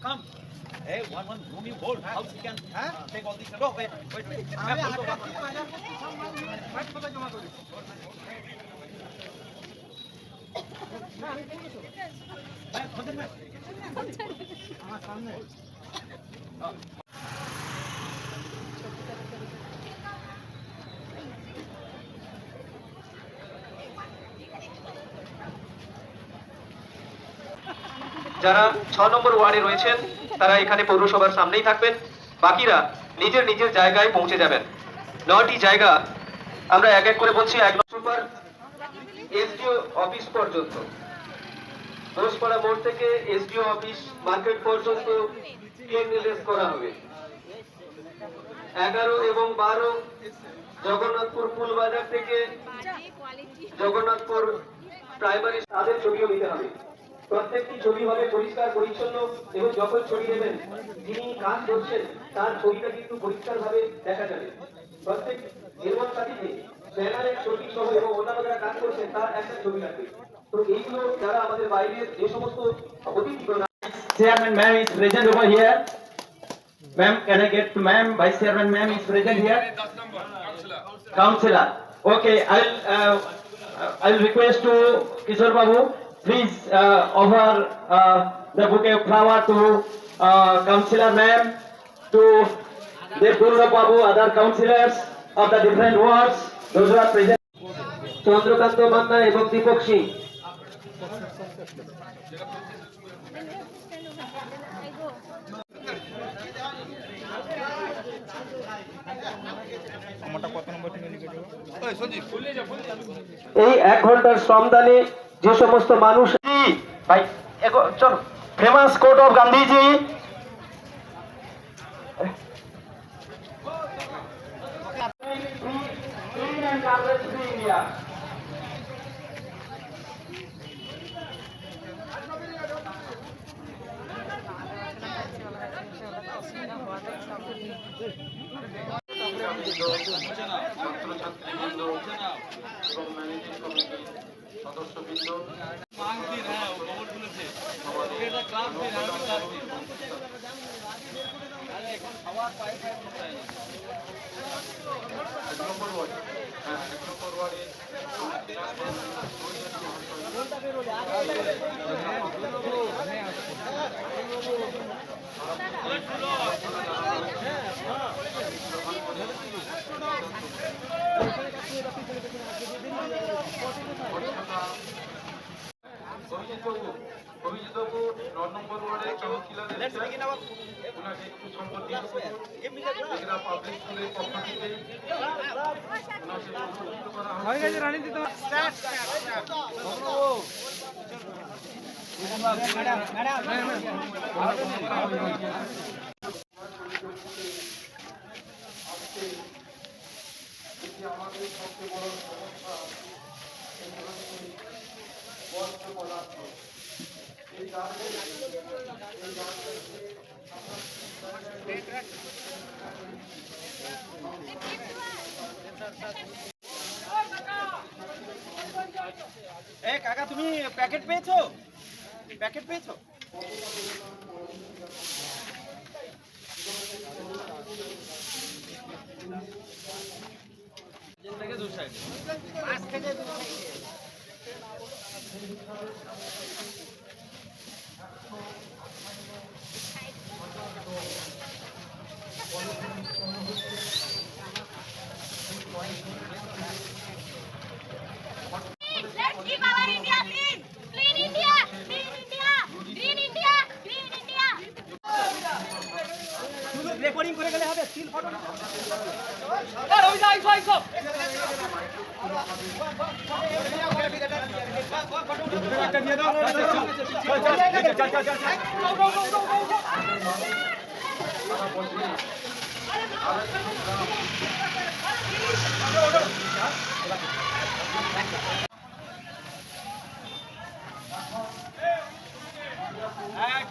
Come. Hey, one room you hold. How you can take all these? No, wait. যারা 6 নম্বর ওয়ার্ডে রয়েছেন তারা এখানে পৌরসভার সামনেই থাকবেন, বাকিরা নিজের নিজের জায়গায় পৌঁছে যাবেন। 9টি জায়গা আমরা এক এক করে বলছি। 1 নম্বর এসডিও অফিস পর্যন্ত, ঘোষপাড়া মোড় থেকে এসডিও অফিস মার্কেট পর্যন্ত ক্লিননেস করা হবে। 11 এবং 12 জগন্নাথপুর ফুলবাজার থেকে জগন্নাথপুর প্রাইমারি, তাদের ছবিও নিতে হবে। প্রত্যেকটি ছবি হবে পরিষ্কার পরিচ্ছন্ন এবং যখন ছবি নেবেন যিনি কাজ করছেন তার ছবিটা কিন্তু পরিষ্কারভাবে দেখা যাবে। প্রত্যেক নির্মাণ সাথীতে ব্যানারের ছবি সহ এবং অন্যান্য যারা কাজ করছেন তার একটা ছবি লাগবে। তো এইগুলো যারা আমাদের বাইরের যে সমস্ত অতিথিগণ, Chairman ma'am is present over here. Ma'am, can I get to ma'am? Vice Chairman ma'am is present here. Councillor. Okay, I'll request to Kishore Babu, please offer the bouquet of flower to Councillor ma'am, to Devdurga Babu, other councillors of the different wards, those who are present. Chandrakant Manna এবং দীপক সিং। এই 1 ঘন্টার শ্রমদানে যে সমস্ত মানুষ, ভাই চলো, famous coat of Gandhiji, ছাত্রছাত্রীবৃন্দ এবং managing কমিটির সদস্যবৃন্দ, অভিজিৎবাবু 9 নম্বর ওয়ার্ডের কাউন্সিলর, ওনাকে একটু সম্পত্তি এরা পাবলিক স্কুলের পক্ষ থেকে ওনাকে সম্পর্কিত করা হয়। আমাদের সবচেয়ে বড় সমস্যা বস্ত্র পদার্থ। এই কাকা তুমি প্যাকেট পেয়েছো? প্যাকেট পেয়েছো? থেকে দু সাইড, পাঁচ থেকে দু side. Let's keep our India clean. Clean India.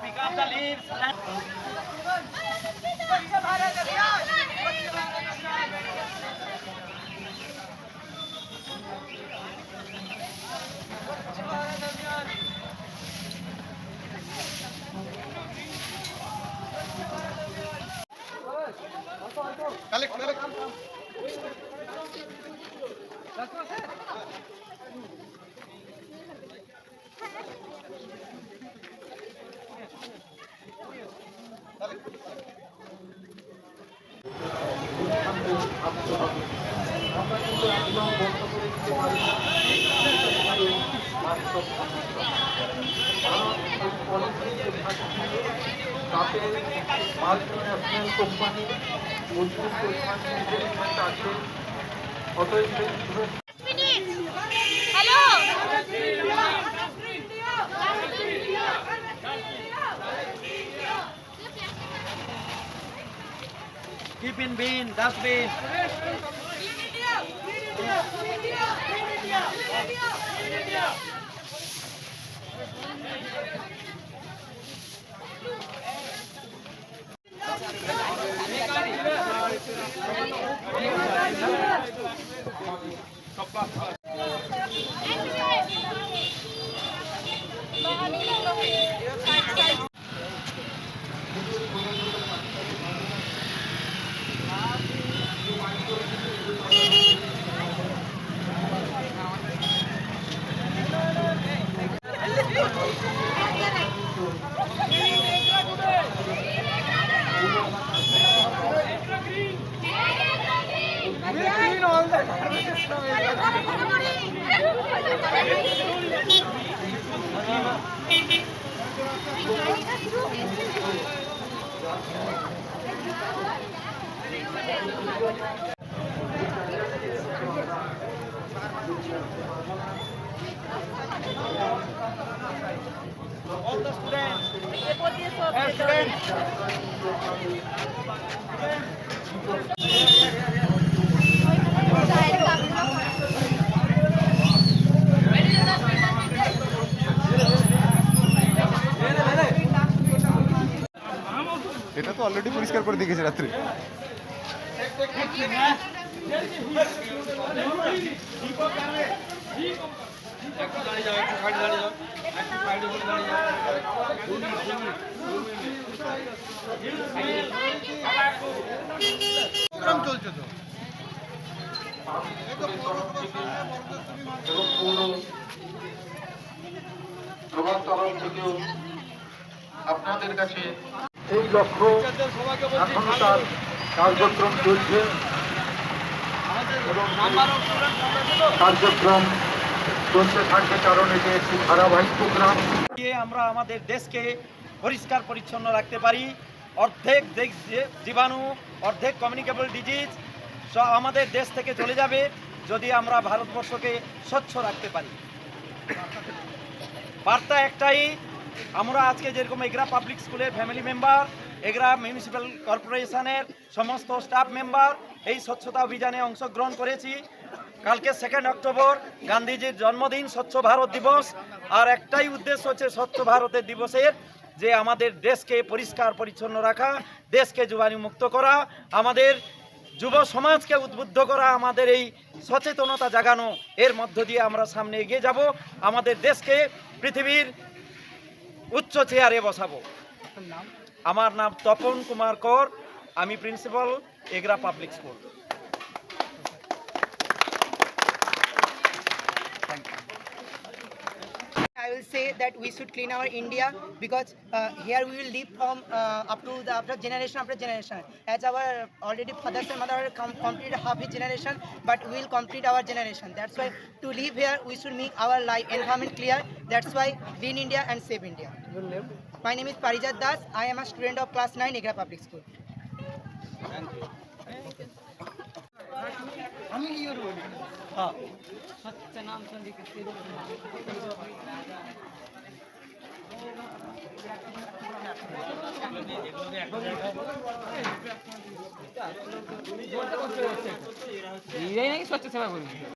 Pick up the leaves. তাতে মাল্টিন্যাশনাল কোম্পানি প্রচুর পরিমাণ ইনভেস্টমেন্ট আছে অতএব hello Keep in bin, dustbin. All the students. Hey, students. এটা তো অলরেডি পরিষ্কার করে দেখেছে রাত্রে চলছে তো সবার তরফ থেকেও আপনাদের কাছে এই লক্ষ্য এখনো তার কার্যক্রম চলছে এবং কার্যক্রম চলতে থাকবে কারণ এটি একটি ধারাবাহিক প্রোগ্রাম দিয়ে আমরা আমাদের দেশকে পরিষ্কার পরিচ্ছন্ন রাখতে পারি অর্ধেক জীবাণু অর্ধেক কমিউনিকেবল ডিজিজ আমাদের দেশ থেকে চলে যাবে যদি আমরা ভারতবর্ষকে স্বচ্ছ রাখতে পারি বার্তা একটাই আমরা আজকে যেরকম এগরা পাবলিক স্কুলের ফ্যামিলি মেম্বার এগরা মিউনিসিপ্যাল কর্পোরেশনের সমস্ত স্টাফ মেম্বার এই স্বচ্ছতা অভিযানে অংশগ্রহণ করেছি কালকে 2 অক্টোবর গান্ধীজির জন্মদিন স্বচ্ছ ভারত দিবস আর একটাই উদ্দেশ্য হচ্ছে স্বচ্ছ ভারতের দিবসের যে আমাদের দেশকে পরিষ্কার পরিচ্ছন্ন রাখা দেশকে জীবাণুমুক্ত করা আমাদের যুব সমাজকে উদ্বুদ্ধ করা আমাদের এই সচেতনতা জাগানো এর মধ্য দিয়ে আমরা সামনে এগিয়ে যাব আমাদের দেশকে পৃথিবীর উচ্চ চেয়ারে বসাবো আমার নাম তপন কুমার কর আমি principal Egra public school I will say that we should clean our India because here we will live from up to the after generation. As our already fathers and mothers completed half his generation, but we will complete our generation. That's why to live here we should make our life environment clear. That's why clean India and save India. My name is Parijat Das. I am a student of class 9 Egra Public School. আমি কি করবো হ্যাঁ এই নাকি স্বচ্ছ সেবা করবি